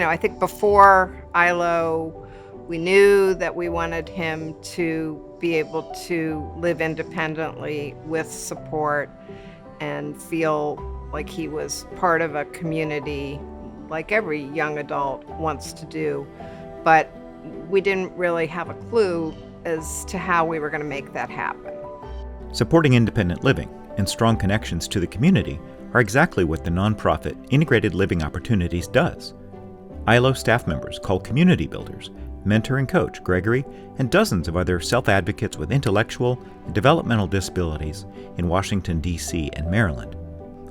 I think before ILO, we knew that we wanted him to be able to live independently with support and feel like he was part of a community like every young adult wants to do. But we didn't really have a clue as to how we were going to make that happen. Supporting independent living and strong connections to the community are exactly what the nonprofit Integrated Living Opportunities does. ILO staff members called community builders mentor and coach Gregory and dozens of other self-advocates with intellectual and developmental disabilities in Washington, D.C. and Maryland.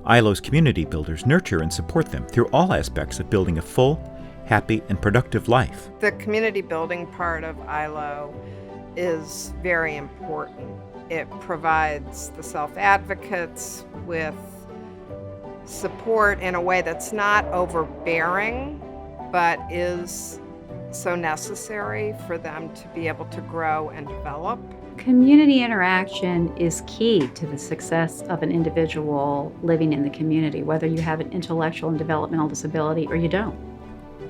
ILO's community builders nurture and support them through all aspects of building a full, happy, and productive life. The community building part of ILO is very important. It provides the self-advocates with support in a way that's not overbearing, but is so necessary for them to be able to grow and develop. Community interaction is key to the success of an individual living in the community, whether you have an intellectual and developmental disability or you don't.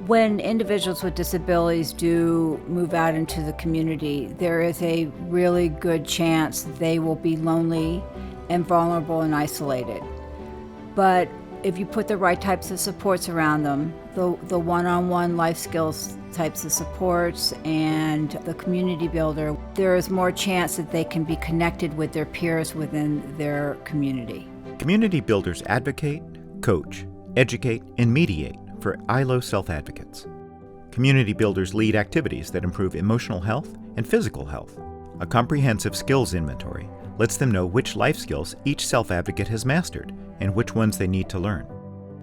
When individuals with disabilities do move out into the community, there is a really good chance they will be lonely and vulnerable and isolated. But if you put the right types of supports around them, the one-on-one life skills types of supports and the community builder, there is more chance that they can be connected with their peers within their community. Community builders advocate, coach, educate, and mediate for ILO self-advocates. Community builders lead activities that improve emotional health and physical health. A comprehensive skills inventory lets them know which life skills each self-advocate has mastered and which ones they need to learn.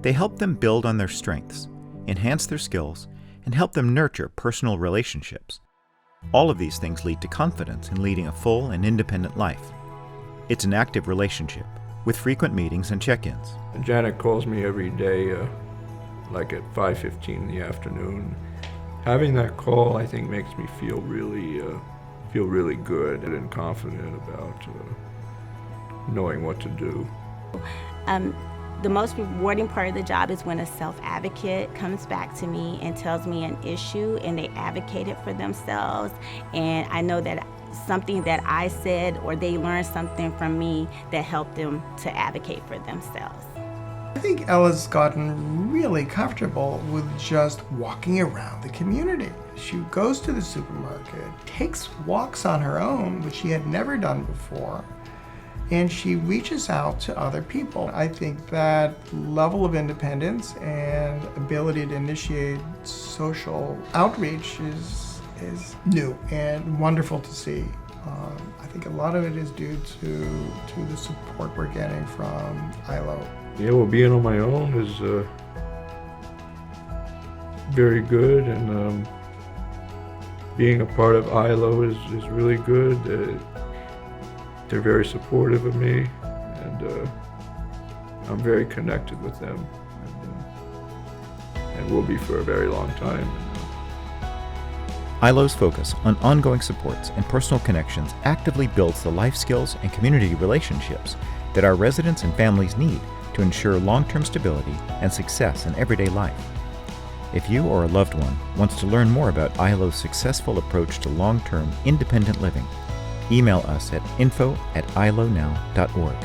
They help them build on their strengths, enhance their skills, and help them nurture personal relationships. All of these things lead to confidence in leading a full and independent life. It's an active relationship with frequent meetings and check-ins. Janet calls me every day, like at 5:15 in the afternoon. Having that call, I think, makes me feel really good and confident about knowing what to do. The most rewarding part of the job is when a self-advocate comes back to me and tells me an issue and they advocated for themselves, and I know that something that I said or they learned something from me that helped them to advocate for themselves. I think Ella's gotten really comfortable with just walking around the community. She goes to the supermarket, takes walks on her own, which she had never done before, and she reaches out to other people. I think that level of independence and ability to initiate social outreach is new and wonderful to see. I think a lot of it is due to the support we're getting from ILO. Yeah, well, being on my own is very good, and being a part of ILO is really good. They're very supportive of me, and I'm very connected with them, and will be for a very long time. ILO's focus on ongoing supports and personal connections actively builds the life skills and community relationships that our residents and families need to ensure long-term stability and success in everyday life. If you or a loved one wants to learn more about ILO's successful approach to long-term independent living, email us at info@ilonow.org.